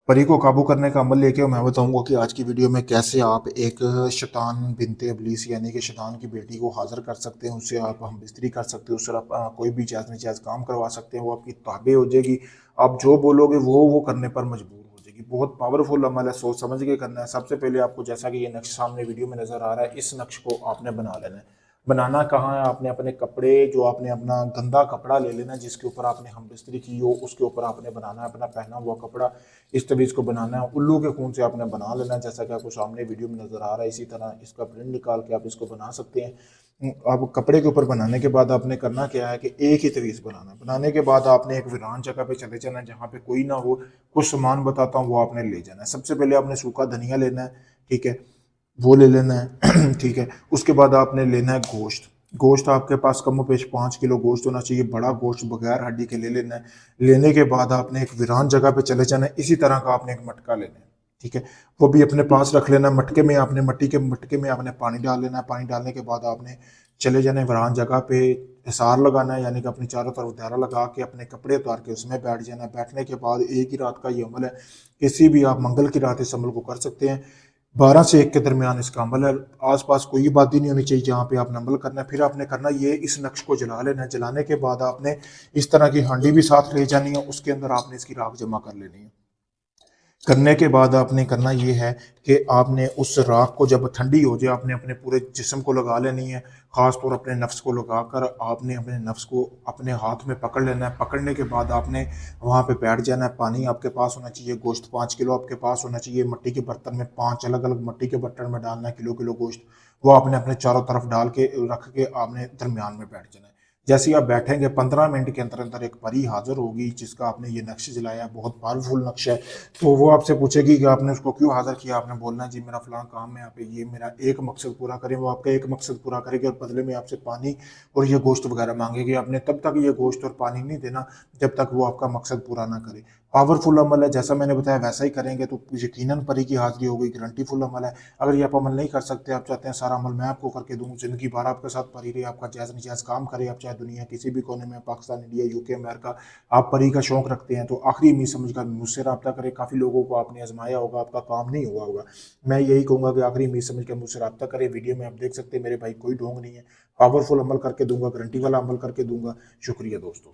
परी को काबू करने का अमल लेके मैं बताऊंगा कि आज की वीडियो में कैसे आप एक शैतान बिनते इब्लीस यानी कि शैतान की बेटी को हाजिर कर सकते हैं। उससे आप हम बिस्तरी कर सकते हैं, उससे आप कोई भी जायज़ नाजायज़ काम करवा सकते हैं। वो आपकी ताबे हो जाएगी, आप जो बोलोगे वो करने पर मजबूर हो जाएगी। बहुत पावरफुल अमल है, सोच समझ के करना है। सबसे पहले आपको, जैसा कि ये नक्श सामने वीडियो में नज़र आ रहा है, इस नक्श को आपने बना लेना है। बनाना कहाँ है, आपने अपने कपड़े, जो आपने अपना गंदा कपड़ा ले लेना जिसके ऊपर आपने हम बिस्तरी की हो, उसके ऊपर आपने बनाना है अपना पहना हुआ कपड़ा। इस तरीके इसको बनाना है, उल्लू के खून से आपने बना लेना है, जैसा कि आपको सामने वीडियो में नजर आ रहा है। इसी तरह इसका प्रिंट निकाल के आप इसको बना सकते हैं। आप कपड़े के ऊपर बनाने के बाद आपने करना क्या है कि एक ही तवीज़ बनाना है। बनाने के बाद आपने एक वीरान जगह पे चले जाना है जहाँ पे कोई ना हो। कुछ सामान बताता हूँ वो आपने ले जाना है। सबसे पहले आपने सूखा धनिया लेना है, ठीक है, वो ले लेना है ठीक है। उसके बाद आपने लेना है गोश्त। गोश्त आपके पास कम पेश 5 किलो गोश्त होना चाहिए, बड़ा गोश्त बगैर हड्डी के ले लेना है। लेने के बाद आपने एक वीरान जगह पे चले जाना है। इसी तरह का आपने एक मटका लेना है, ठीक है, वो भी अपने पास रख लेना है। मटके में आपने मट्टी के मटके में आपने पानी डाल लेना है। पानी डालने के बाद आपने चले जाना है वीरान जगह पे, हिसार लगाना है, यानी कि अपनी चारों तरफ दायरा लगा के अपने कपड़े उतार के उसमें बैठ जाना है। बैठने के बाद एक ही रात का ये अमल है, किसी भी आप मंगल की रात इस अमल को कर सकते हैं। 12 से 1 के दरमियान इसका अमल है। आसपास कोई आबादी नहीं होनी चाहिए जहाँ पे आपने अमल करना है। फिर आपने करना ये, इस नक्श को जला लेना है। जलाने के बाद आपने इस तरह की हांडी भी साथ ले जानी है, उसके अंदर आपने इसकी राख जमा कर लेनी है। करने के बाद आपने करना ये है कि आपने उस राख को जब ठंडी हो जाए आपने अपने पूरे जिस्म को लगा लेनी है। ख़ास तौर अपने नफ्स को लगाकर आपने अपने नफ्स को अपने हाथ में पकड़ लेना है। पकड़ने के बाद आपने वहाँ पे बैठ जाना है। पानी आपके पास होना चाहिए, गोश्त 5 किलो आपके पास होना चाहिए। मिट्टी के बर्तन में 5 अलग अलग मिट्टी के बर्तन में डालना है, किलो किलो गोश्त। वो आपने अपने चारों तरफ डाल के रख के आपने दरमियान में बैठ जाना है। जैसे ही आप बैठेंगे 15 मिनट के अंदर अंदर एक परी हाजिर होगी जिसका आपने ये नक्श जलाया। बहुत पावरफुल नक्श है। तो वो आपसे पूछेगी कि आपने उसको क्यों हाजिर किया। आपने बोलना है जी मेरा फलां काम है, यहाँ पे ये मेरा एक मकसद पूरा करें। वो आपका एक मकसद पूरा करेगी और बदले में आपसे पानी और ये गोश्त वगैरह मांगेगी। आपने तब तक ये गोश्त और पानी नहीं देना जब तक वो आपका मकसद पूरा ना करे। पावरफुल अमल है, जैसा मैंने बताया वैसा ही करेंगे तो यकीनन परी की हाजिरी होगी। गारंटीफुल अमल है। अगर ये आप अमल नहीं कर सकते, आप चाहते हैं सारा अमल मैं आपको करके दूँ, जिंदगी भर आपके साथ परी रही, आपका जायज़ नजायज़ काम करे, आप चाहे दुनिया किसी भी कोने में, पाकिस्तान, इंडिया, यूके, अमेरिका, आप परी का शौक रखते हैं तो आखिरी उम्मीद समझकर मुझसे रब्ता करें। काफ़ी लोगों को आपने आजमाया होगा, आपका काम नहीं हुआ होगा। मैं यही कहूँगा कि आखिरी उम्मीद समझकर मुझसे रब्ता करें। वीडियो में आप देख सकते हैं मेरे भाई कोई ढोंग नहीं है, पावरफुल अमल करके दूंगा, गारंटी वाला अमल करके दूंगा। शुक्रिया दोस्तों।